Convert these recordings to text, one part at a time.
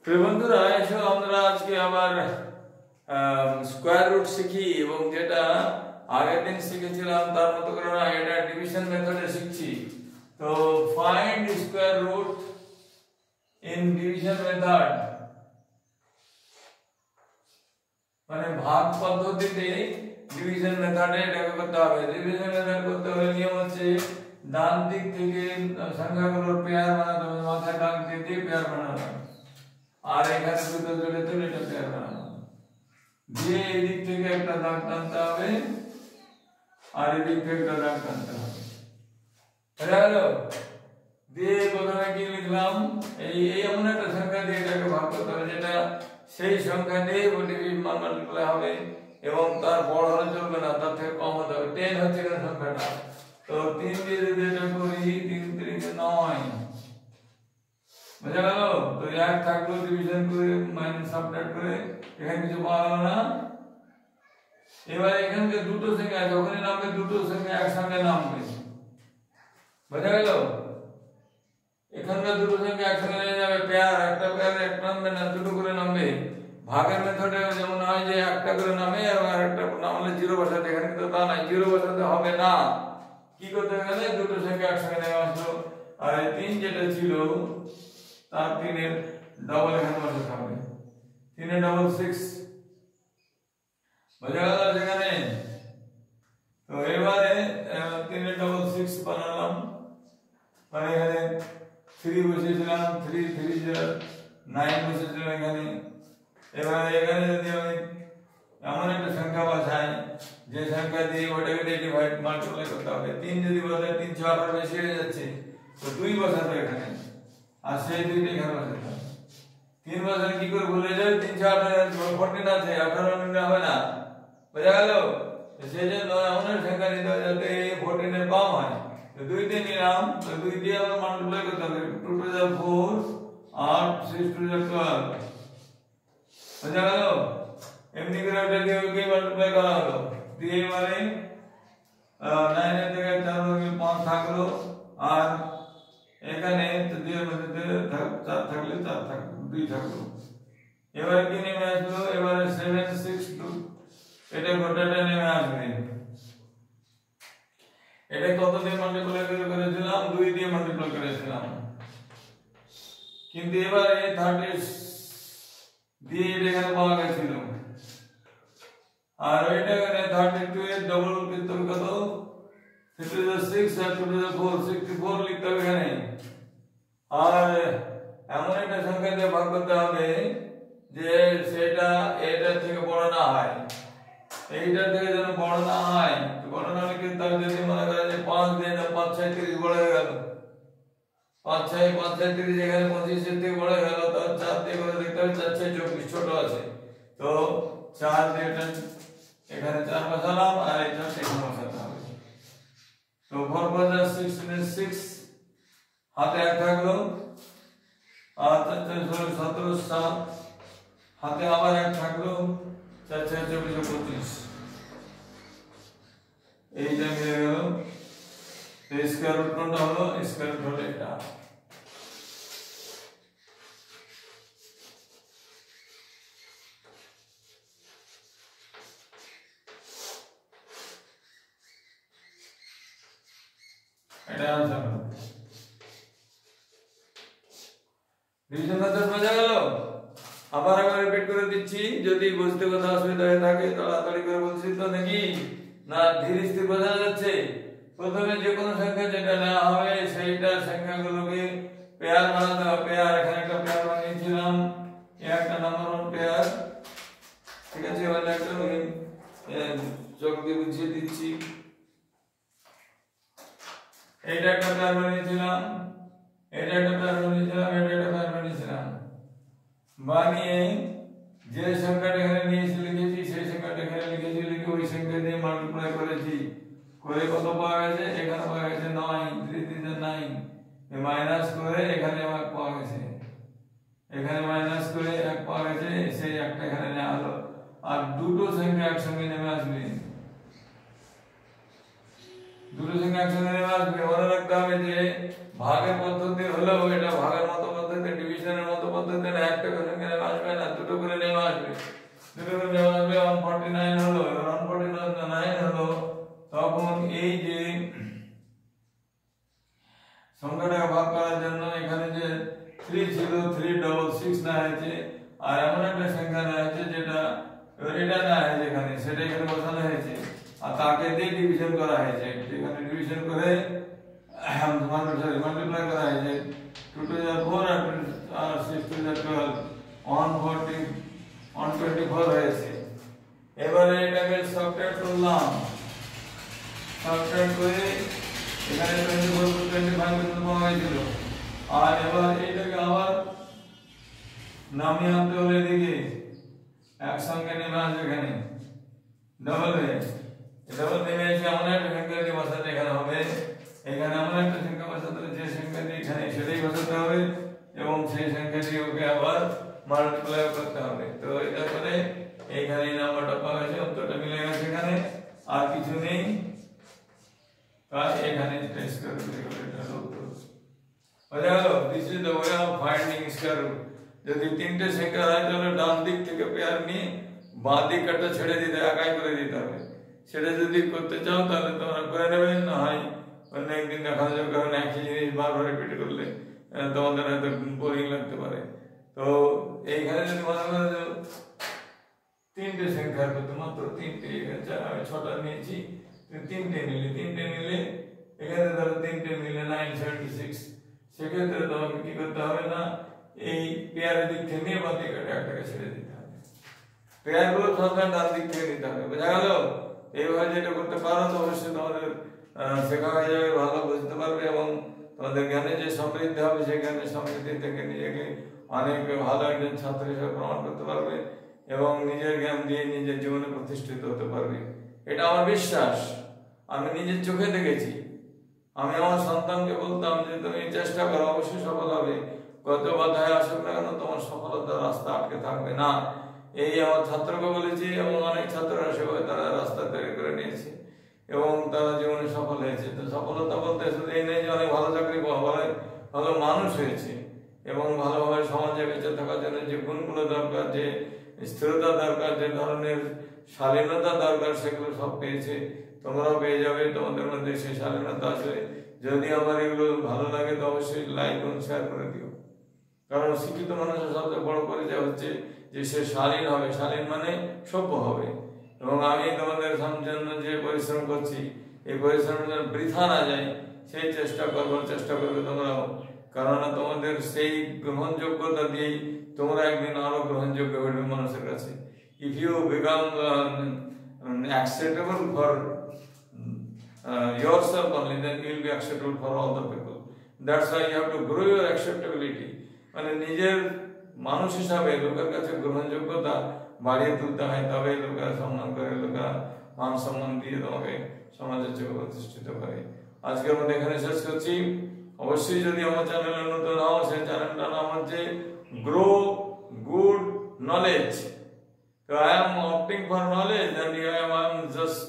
প্রিয় বন্ধুরা, এসো আমরা আজকে আবার স্কয়ার রুট শিখি এবং যেটা আগের দিন শিখেছিলাম তার মতো করে না, এটা ডিভিশন মেথডে শিখছি। তো find square root in division method, মানে ভাগ পদ্ধতিতে ডিভিশন মেথডে এটাকে করতে হবে। ডিভিশন মেথড করতে হলে নিয়ম হচ্ছে ডান দিক থেকে সংখ্যাগুলোর পেয়ার বানাতে হবে, মাথায় ডান দিক দিয়ে পেয়ার বানাতে হবে, আর এখানে দুটো জোড়ে তুলে এটা পেয়ার বানানো হবে। দিয়ে এই দিক থেকে একটা দাগ টানতে হবে আর এই দিক থেকে একটা দাগ টানতে হবে। হয়ে গেল? দিয়ে প্রথমে কি লিখলাম, এই এমন একটা সংখ্যা দিয়ে এটাকে ভাগ করতে হবে যেটা সেই সংখ্যা দিয়ে ওটিপি মাল্টিপ্লাই হবে এবং তার বড় হলে চলবে না, তার থেকে কম হতে হবে। 10 হচ্ছে এখানে সংখ্যাটা। তো 3 দিয়ে যদি এটা করি 3 3 9, বুঝা গেল? তো 1 থাকলো, ডিভিশন করে মাইনাস সাবট্রাক্ট করে এখানে কিছু পাওয়া গেল না। এবার এখানে দুটো সংখ্যা যখনই নামবে দুটো সংখ্যা একসঙ্গে নামবে, বুঝা গেল? এখানকার দুটো সংখ্যা একসঙ্গে নিয়ে যাবে, পেয়ার একটা পেয়ার একটা নামবে না, দুটো করে নামবে। ভাগের মেথডে যেমন হয় যে একটা করে নামে আর একটা নামলে জিরো বসাতে, এখানে কিন্তু তা নাই, জিরো বসাতে হবে না। কি করতে গেলে দুটো সংখ্যা একসঙ্গে নেমে আসলো, আর এই 3 যেটা ছিল তার 3 এর ডবল এখানে বসাতে হবে। 3 এর ডবল 6, বুঝা গেল সেখানে? তো এবারে 3 এর ডবল 6 বানালাম, মানে এখানে 3 বসিয়েছিলাম, 3 3 9 বসিয়েছিলাম এখানে। এবার এখানে যদি আমি এমন একটা সংখ্যা বসাই যে সংখ্যা দিয়ে ওটাকে ডিভাইড মাল্টিপ্লাই করতে হবে, 3 যদি বসাই 3 6 18 বেশি হয়ে যাচ্ছে, তো 2 বসাতে এখানে, আর সেই 2টা এখানে বসাতে হবে। 3 বসালে কি করে ভুলে যাবে? 3 6 18 14 আছে, 18 নিলে হবে না, বুঝা গেল? সেই জন্য এমন একটা সংখ্যা নিতে হবে যাতে 14 এর কম হয়। তো 2 দিয়ে নিলাম, তো 2 দিয়ে আবার মাল্টিপ্লাই করতে হবে, 2 টু the 4 আর 6 টু the 12, বুঝা গেল? এমনি করে ওটা দিয়ে ওকে মাল্টিপ্লাই করা হলো। দিয়ে এবারে 9 এর থেকে 4 ভাগে 5 থাকলো, আর এখানে 2 এর মধ্যে 4 থাকলে 4 থাকলো, 2 থাকলো। এবারে কি নেমে আসলো? এবারে 7 6 2, এটা গোটাটা নেমে আসবে। এটা কত দিয়ে মাল্টিপ্লাই করেছিলাম? 2 দিয়ে মাল্টিপ্লাই করেছিলাম, কিন্তু এবারে 30 দিয়ে এখানে পাওয়া গেছিল, আর ওইটা এখানে 32 এর ডবল কিন্তু কত? 3 টু the 6 আর 2 টু the 4, 64 লিখতে হবে এখানে। আর এমন একটা সংখ্যা দিয়ে ভাগ করতে হবে যে সেটা এটা থেকে বড় না হয়, এইটা থেকে যেন বড় না হয়। বড় না হলে কিন্তু তার যদি মনে করে যে 5 দিয়ে না 5 6 30 বড় হয়ে গেল, 5 6 30 এখানে 25 এর থেকে বড় হয়ে গেল, তো 4 দিয়ে করে দেখতে হবে 4 6 24 ছোট আছে, তো 4 দিয়ে এখানে 4 বসালাম আর এটা এখানে বসাতে হবে। তো 4 + 6 6, হাতে 1 থাকলো, আর 4 4 17 7, হাতে আবার 1 থাকলো, 4 4 24 25, এইটা মিলে গেল। স্কয়ার রুট কোনটা হলো? স্কয়ার রুট হলো এটা। এটা आंसर হলো। ডিভিশন মেথড বোঝা গেল? আবার একবার রিপিট করে দিচ্ছি, যদি বুঝতে কোথাও অসুবিধা হয়ে থাকে তাড়াতাড়ি করে বলছি তো নাকি না ধীরে স্থির বোঝা যাচ্ছে? প্রথমে যে কোনো সংখ্যা যেটা নেওয়া হবে সেইটা সংখ্যাগুলোকে পেয়ার বানাতে হবে। পেয়ার, এখানে একটা পেয়ার বানিয়েছিলাম, একটা নাম্বার 1 পেয়ার, ঠিক আছে? এবার একটা চক দিয়ে বুঝিয়ে দিচ্ছি, এইটা একটা পেয়ার বানিয়েছিলাম, এটা একটা পেয়ার বানিয়েছিলাম, এটা একটা পেয়ার বানিয়েছিলাম। বানিয়ে যে সংখ্যাটা এখানে নিয়েছি লিখেছি, সেই সংখ্যাটা এখানে লিখেছি, লিখে ওই সংখ্যা দিয়ে মাল্টিপ্লাই করেছি, করে কত পাওয়া গেছে? এখানে পাওয়া গেছে 9, 3 3 9, মাইনাস করে এখানে 1 পাওয়া গেছে, এখানে মাইনাস করে 1 পাওয়া গেছে, সেই একটা এখানে নেওয়া হলো। আর দুটো সংখ্যা একসঙ্গে নেমে আসবে, দুটো সংখ্যা একসঙ্গে নেমে আসবে। মনে রাখতে হবে যে ভাগের পদ্ধতি হলেও এটা ভাগের মতো পদ্ধতি, ডিভিশনের মতো পদ্ধতি না, একটা করে নেমে আসবে না, দুটো করে নেমে আসবে, দুটো করে নেমে আসবে। 149 হলো, 149 হলো, তখন এই যে সংখ্যাটাকে ভাগ করার জন্য এখানে যে 3 ছিল 366 না হয়েছে, আর এমন একটা সংখ্যা না হয়েছে যেটা এটা না হয়েছে এখানে, সেটা এখানে বসানো হয়েছে, আর তাকে দিয়ে ডিভিশন করা হয়েছে। এখানে ডিভিশন করে মাল্টিপ্লাই করা হয়েছে, 2 to the 4 আর 6 to the 12, 124 হয়েছে। এবারে এটাকে সাবট্রাক্ট করলাম, সাবট্রাক্ট করে এখানে 24 25 পর্যন্ত পাওয়া হয়েছিল। আর এবার এইটাকে আবার নামিয়ে আনতে হলে এদিকে একসঙ্গে নেমে আসবে এখানে ডবল নেমে এসে এমন একটা সংখ্যা দিয়ে বসাতে এখানে হবে, এখানে এমন একটা সংখ্যা বসাতে হবে যে সংখ্যা দিয়ে এখানে সেটাই বসাতে হবে, এবং সেই সংখ্যা দিয়ে ওকে আবার মাল্টিপ্লাই করতে হবে। তো এটা করে এইখানে নাম্বারটা পাওয়া গেছে, উত্তরটা মিলে গেছে এখানে, আর কিছু নেই, আর এখানে স্কয়ার রুট করে এটা উত্তর বোঝা গেল। This is the way of finding square root. যদি তিনটে সংখ্যা হয় তাহলে ডান দিক থেকে পেয়ার নিয়ে বাঁ দিকটা ছেড়ে দিতে, একাই করে দিতে হবে। সেটা যদি করতে চাও তাহলে তোমরা করে নেবে, না হয় অন্য একদিন দেখা যাবে, কারণ একই জিনিস বারবার রিপিট করলে তোমাদের হয়তো বোরিং লাগতে পারে। তো এইখানে যদি মনে করো তিনটে সংখ্যার করতে, মাত্র তিনটে, আমি 6টা নিয়েছি, তিনটে নিলে এখানে ধরো তিনটে নিলে 976, সেক্ষেত্রে তোমাকে কি করতে হবে না, এই পেয়ারের দিক থেকে নিয়ে বাঁ দিকে একটাকে ছেড়ে দিতে হবে, পেয়ারগুলো সবসময় ডান দিক থেকে নিতে হবে। বোঝা গেল? এইভাবে যেটা করতে পারো তো অবশ্যই তোমাদের শেখা হয়ে যাবে, ভালো বুঝতে পারবে, এবং তোমাদের জ্ঞানে যে সমৃদ্ধি হবে সেই জ্ঞানের সমৃদ্ধি থেকে নিজেকে অনেক ভালো একজন ছাত্র হিসেবে প্রমাণ করতে পারবে, এবং নিজের জ্ঞান দিয়ে নিজের জীবনে প্রতিষ্ঠিত হতে পারবে। এটা আমার বিশ্বাস, আমি নিজের চোখে দেখেছি। আমি আমার সন্তানকে বলতাম যে তুমি চেষ্টা করো, অবশ্যই সফল হবে, কত বাধায় আসুক না কেন তোমার সফলতার রাস্তা আটকে থাকবে না। এই আমার ছাত্রকে বলেছি, এবং অনেক ছাত্ররা সেভাবে তারা রাস্তা তৈরি করে নিয়েছে এবং তারা জীবনে সফল হয়েছে। তো সফলতা বলতে শুধু এই নেই যে অনেক ভালো চাকরি পাওয়া, ভালো মানুষ হয়েছে, এবং ভালোভাবে সমাজে বেঁচে থাকার জন্য যে গুণগুলো দরকার, যে স্থিরতা দরকার, যে ধরনের শালীনতা দরকার, সেগুলো সব পেয়েছে। তোমরাও পেয়ে যাবে, তোমাদের মধ্যে সেই শালীনতা আছে। যদি আমার এগুলো ভালো লাগে তো অবশ্যই লাইক এবং শেয়ার করে দিও, কারণ শিক্ষিত মানুষের সবচেয়ে বড় পরিচয় হচ্ছে যে সে শালীন হবে, শালীন মানে সভ্য হবে। এবং আমি তোমাদের জন্য যে পরিশ্রম করছি, এই পরিশ্রম যেন বৃথা না যায় সেই চেষ্টা করবে তোমরাও, কেননা তোমাদের সেই গ্রহণযোগ্যতা দিয়েই তোমরা একদিন আরো গ্রহণযোগ্য হবে মানুষের কাছে। If you become acceptable for yourself only, then you will be acceptable for all the people. That's why you have to grow your acceptability. মানে নিজের মানুষ হিসাবে লোকের কাছে গ্রহণযোগ্যতা বাড়িয়ে তুলতে হয়, তবে লোকেরা সম্মান করে, লোকেরা মান সম্মান দিয়ে তোমাকে সমাজের চোখে প্রতিষ্ঠিত করে। আজকের মধ্যে এখানে শেষ করছি। অবশ্যই যদি আমার চ্যানেলে নতুন হও, সেই চ্যানেলটার নাম হচ্ছে grow good knowledge. So I am opting for knowledge, and I am just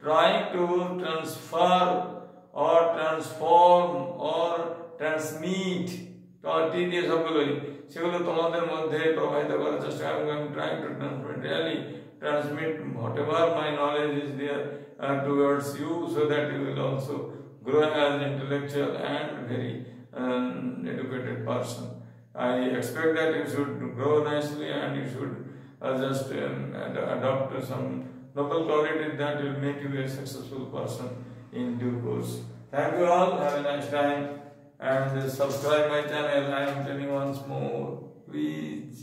trying to transfer or transform or transmit সেগুলো তোমাদের মধ্যে প্রবাহিত করার চেষ্টা। I am trying to transmit whatever my knowledge is there towards you, so that you will also grow as an intellectual and very educated person. I expect that you should grow nicely, and you should just adopt some noble qualities that will make you a successful person in due course. Thank you all. Have a nice time, and subscribe my channel. I am telling once more, please.